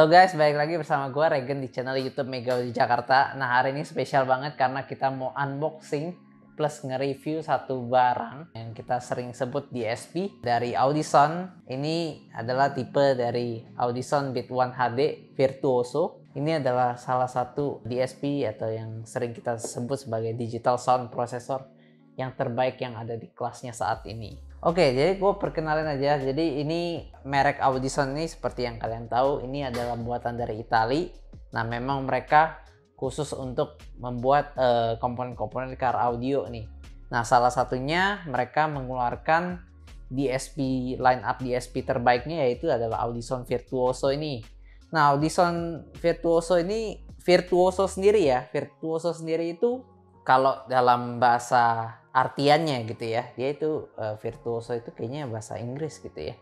Halo guys, balik lagi bersama gue Regen di channel YouTube Mega Audio Jakarta. Nah, hari ini spesial banget karena kita mau unboxing plus nge-review satu barang yang kita sering sebut DSP dari Audison. Ini adalah tipe dari Audison Beat 1 HD Virtuoso. Ini adalah salah satu DSP atau yang sering kita sebut sebagai digital sound processor yang terbaik yang ada di kelasnya saat ini. Oke, jadi gue perkenalin aja. Jadi ini merek Audison ini seperti yang kalian tahu, ini adalah buatan dari Italia. Nah, memang mereka khusus untuk membuat komponen-komponen car audio nih. Nah, salah satunya mereka mengeluarkan DSP, line up DSP terbaiknya yaitu adalah Audison Virtuoso ini. Nah, Audison Virtuoso ini virtuoso sendiri ya. Virtuoso sendiri itu kalau dalam bahasa artiannya gitu ya, dia itu virtuoso itu kayaknya bahasa Inggris gitu ya.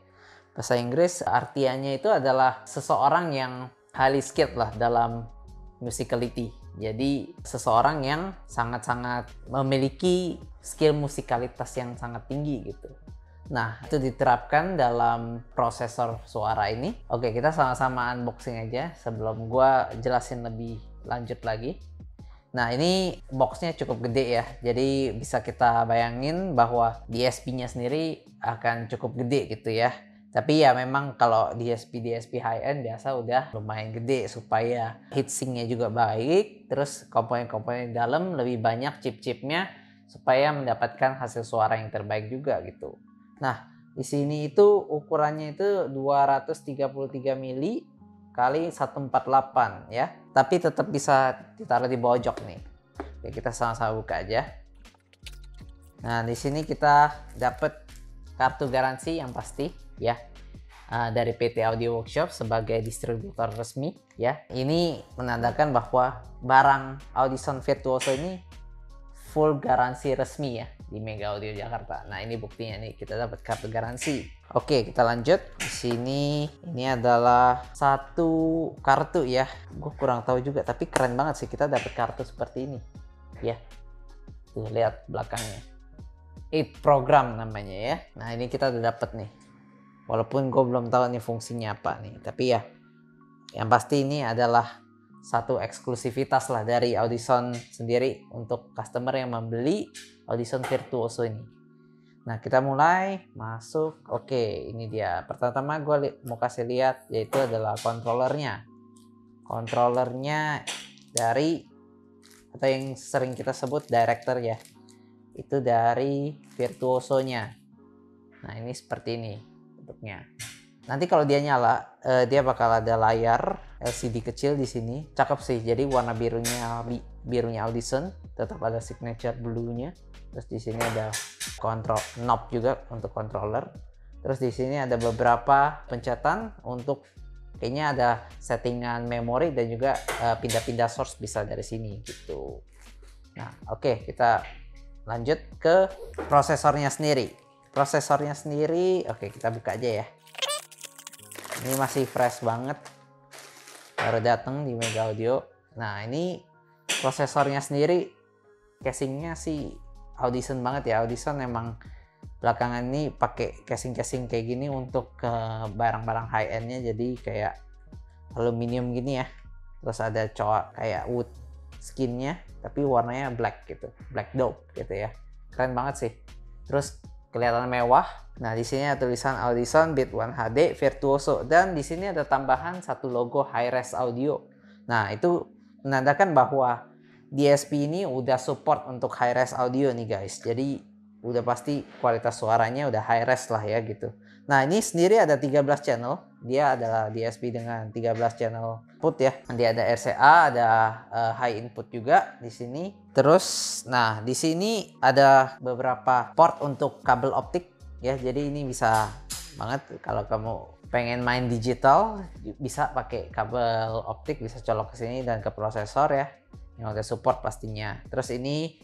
Bahasa Inggris artiannya itu adalah seseorang yang highly skilled lah dalam musicality. Jadi seseorang yang sangat-sangat memiliki skill musikalitas yang sangat tinggi gitu. Nah, itu diterapkan dalam prosesor suara ini. Oke, kita sama-sama unboxing aja sebelum gua jelasin lebih lanjut lagi. Nah, ini boxnya cukup gede ya, jadi bisa kita bayangin bahwa DSP-nya sendiri akan cukup gede gitu ya. Tapi ya memang kalau DSP high-end biasa udah lumayan gede supaya heatsink-nya juga baik, terus komponen-komponen di dalam lebih banyak chip-chipnya supaya mendapatkan hasil suara yang terbaik juga gitu. Nah, di sini itu ukurannya itu 233 mili kali 148 ya, tapi tetap bisa ditaruh di bawah jok nih. Oke, kita sama-sama buka aja. Nah, di sini kita dapat kartu garansi yang pasti ya, dari PT Audio Workshop sebagai distributor resmi ya. Ini menandakan bahwa barang Audison Virtuoso ini full garansi resmi ya di Mega Audio Jakarta. Nah, ini buktinya nih, kita dapat kartu garansi. Oke, kita lanjut. Di sini ini adalah satu kartu ya. Gue kurang tahu juga, tapi keren banget sih kita dapat kartu seperti ini. Ya. Tuh, lihat belakangnya. It program namanya ya. Nah, ini kita udah dapat nih. Walaupun gue belum tahu nih fungsinya apa nih, tapi ya yang pasti ini adalah satu eksklusivitas lah dari Audison sendiri untuk customer yang membeli Audison Virtuoso ini. Nah, kita mulai masuk. Oke, ini dia. Pertama gue mau kasih lihat yaitu adalah controllernya. Controllernya dari atau yang sering kita sebut director ya. Itu dari Virtuoso-nya. Nah, ini seperti ini bentuknya. Nanti kalau dia nyala, dia bakal ada layar LCD kecil di sini. Cakep sih. Jadi warna birunya Audison, tetap ada signature blue-nya. Terus di sini ada control knob juga untuk controller. Terus di sini ada beberapa pencetan untuk kayaknya ada settingan memori dan juga pindah-pindah source bisa dari sini gitu. Nah, oke, kita lanjut ke prosesornya sendiri. Prosesornya sendiri, oke, kita buka aja ya. Ini masih fresh banget, baru datang di Mega Audio. Nah, ini prosesornya sendiri, casingnya sih Audison banget ya. Audison emang belakangan ini pakai casing-casing kayak gini untuk ke barang-barang high endnya, jadi kayak aluminium gini ya. Terus ada kayak wood skinnya, tapi warnanya black gitu, black dope gitu ya. Keren banget sih. Terus kelihatan mewah. Nah, di sini ada tulisan Audison Beat 1 HD Virtuoso dan di sini ada tambahan satu logo Hi-Res Audio. Nah, itu menandakan bahwa DSP ini udah support untuk Hi-Res Audio nih guys. Jadi udah pasti kualitas suaranya udah high-res lah ya gitu. Nah, ini sendiri ada 13 channel. Dia adalah DSP dengan 13 channel input ya. Dia ada RCA, ada high input juga di sini. Terus, nah di sini ada beberapa port untuk kabel optik ya. Jadi ini bisa banget kalau kamu pengen main digital, bisa pakai kabel optik, bisa colok ke sini dan ke prosesor ya. Yang udah support pastinya. Terus ini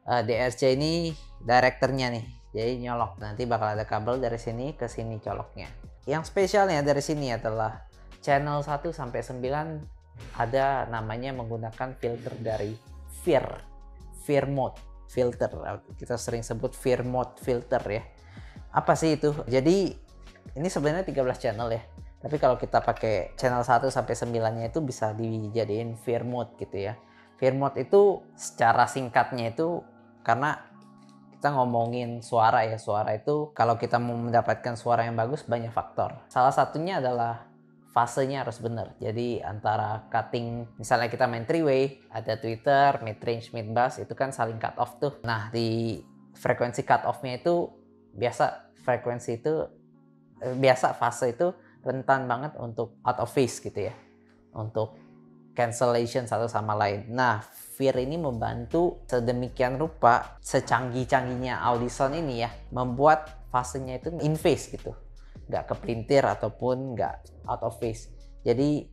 DRC ini direkturnya nih, jadi nyolok, nanti bakal ada kabel dari sini ke sini coloknya. Yang spesialnya dari sini adalah channel 1 sampai 9 ada namanya menggunakan filter dari Fear Mode filter, kita sering sebut Fear Mode filter ya. Apa sih itu? Jadi ini sebenarnya 13 channel ya, Tapi kalau kita pakai channel 1 sampai 9-nya itu bisa dijadiin Fear Mode gitu ya. Fear Mode itu secara singkatnya itu karena kita ngomongin suara ya. Suara itu kalau kita mau mendapatkan suara yang bagus banyak faktor. Salah satunya adalah fasenya harus benar. Jadi antara cutting, misalnya kita main three-way, ada tweeter, mid range, mid bass, itu kan saling cut off tuh. Nah di frekuensi cut off-nya itu biasa fase itu rentan banget untuk out of phase gitu ya, untuk cancellation satu sama lain. Nah Fear ini membantu sedemikian rupa, secanggih-canggihnya Audison ini ya, membuat fasenya itu in phase gitu, nggak kepelintir ataupun nggak out of phase. Jadi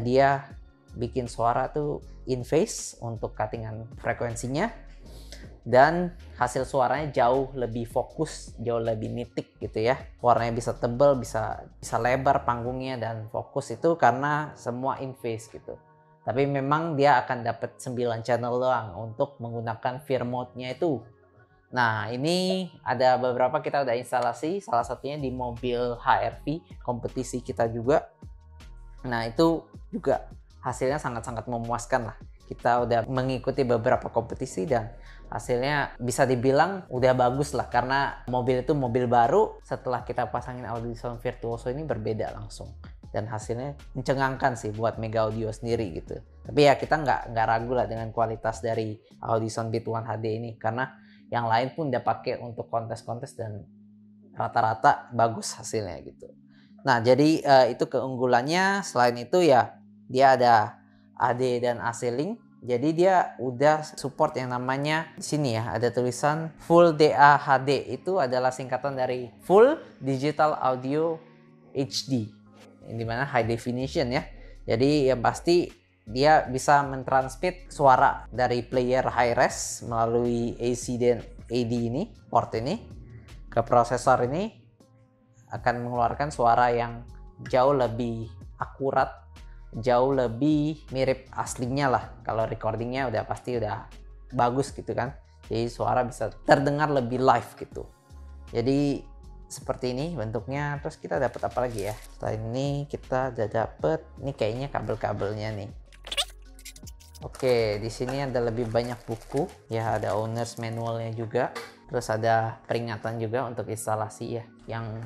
dia bikin suara tuh in phase untuk cuttingan frekuensinya, dan hasil suaranya jauh lebih fokus, jauh lebih nitik gitu ya. Warnanya bisa tebal, bisa lebar panggungnya, dan fokus itu karena semua in phase gitu. Tapi memang dia akan dapat 9 channel doang untuk menggunakan Fear Mode-nya itu. Nah ini ada beberapa kita udah instalasi, salah satunya di mobil HR-V kompetisi kita juga. Nah itu juga hasilnya sangat-sangat memuaskan lah. Kita udah mengikuti beberapa kompetisi dan hasilnya bisa dibilang udah bagus lah, karena mobil itu mobil baru, setelah kita pasangin Audison Virtuoso ini berbeda langsung, dan hasilnya mencengangkan sih buat Mega Audio sendiri gitu. Tapi ya kita nggak ragu lah dengan kualitas dari Audison Beat 1 HD ini, karena yang lain pun udah pakai untuk kontes-kontes dan rata-rata bagus hasilnya gitu. Nah jadi itu keunggulannya. Selain itu ya dia ada AD dan AC Link. Jadi dia udah support yang namanya, di sini ya ada tulisan Full DA HD. Itu adalah singkatan dari Full Digital Audio HD, yang dimana high definition ya. Jadi yang pasti dia bisa mentransmit suara dari player high res melalui AC dan AD ini, port ini, ke prosesor ini, akan mengeluarkan suara yang jauh lebih akurat, jauh lebih mirip aslinya lah. Kalau recordingnya udah pasti udah bagus gitu kan, jadi suara bisa terdengar lebih live gitu. Jadi seperti ini bentuknya. Terus kita dapat apa lagi ya? Setelah ini kita udah dapet, ini kayaknya kabel-kabelnya nih. Oke, di sini ada lebih banyak buku ya, ada owner's manualnya juga. Terus ada peringatan juga untuk instalasi ya, yang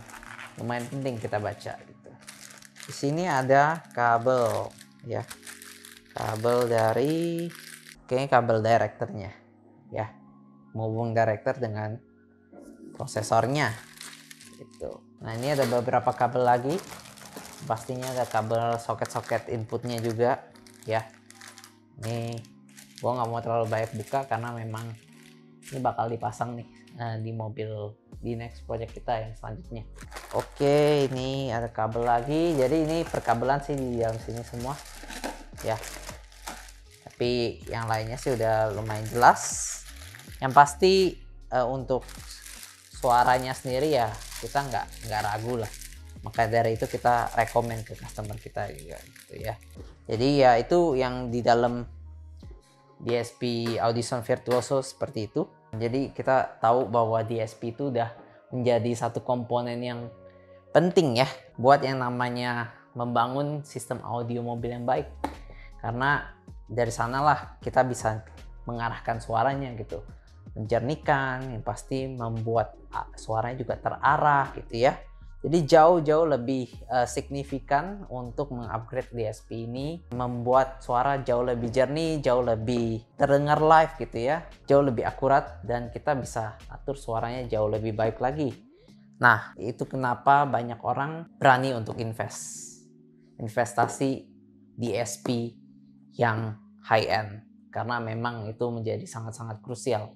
lumayan penting kita baca gitu. Di sini ada kabel ya, kabel dari, kayaknya kabel directornya ya, menghubung director dengan prosesornya gitu. Nah ini ada beberapa kabel lagi, pastinya ada kabel soket-soket inputnya juga ya. Ini gua nggak mau terlalu banyak buka karena memang ini bakal dipasang nih di mobil di next project kita yang selanjutnya. Oke, ini ada kabel lagi. Jadi ini perkabelan sih di dalam sini semua ya. Tapi yang lainnya sih udah lumayan jelas. Yang pasti untuk suaranya sendiri ya kita nggak ragu lah. Maka dari itu kita rekomend ke customer kita juga gitu ya. Jadi ya itu yang di dalam DSP Audison Virtuoso seperti itu. Jadi kita tahu bahwa DSP itu udah menjadi satu komponen yang penting ya buat yang namanya membangun sistem audio mobil yang baik. Karena dari sanalah kita bisa mengarahkan suaranya gitu, menjernihkan, yang pasti membuat suaranya juga terarah gitu ya. Jadi jauh-jauh lebih signifikan untuk mengupgrade DSP ini, membuat suara jauh lebih jernih, jauh lebih terdengar live gitu ya, jauh lebih akurat, dan kita bisa atur suaranya jauh lebih baik lagi. Nah itu kenapa banyak orang berani untuk investasi DSP yang high end, karena memang itu menjadi sangat-sangat krusial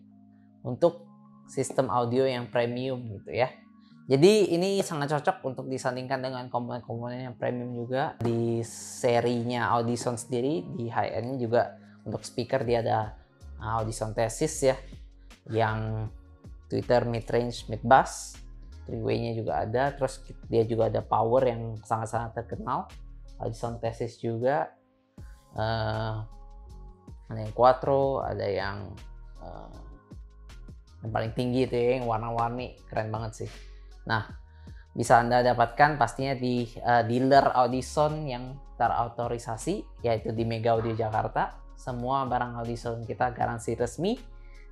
untuk sistem audio yang premium gitu ya. Jadi ini sangat cocok untuk disandingkan dengan komponen-komponen yang premium juga. Di serinya Audison sendiri, di high end juga untuk speaker dia ada Audison Thesis ya, yang tweeter mid range mid bass, three-way-nya juga ada. Terus dia juga ada power yang sangat-sangat terkenal, Audison Thesis juga. Ada yang quattro, ada yang paling tinggi itu ya, yang warna-warni, keren banget sih. Nah bisa Anda dapatkan pastinya di dealer Audison yang terautorisasi, yaitu di Mega Audio Jakarta. Semua barang Audison kita garansi resmi,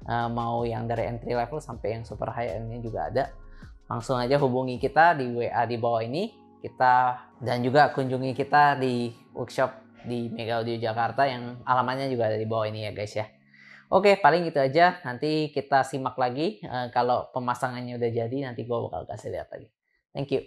mau yang dari entry level sampai yang super high end-nya juga ada. Langsung aja hubungi kita di WA di bawah ini, dan juga kunjungi kita di workshop di Mega Audio Jakarta yang alamatnya juga ada di bawah ini ya guys ya. Oke, paling gitu aja. Nanti kita simak lagi kalau pemasangannya udah jadi, nanti gue bakal kasih lihat lagi. Thank you.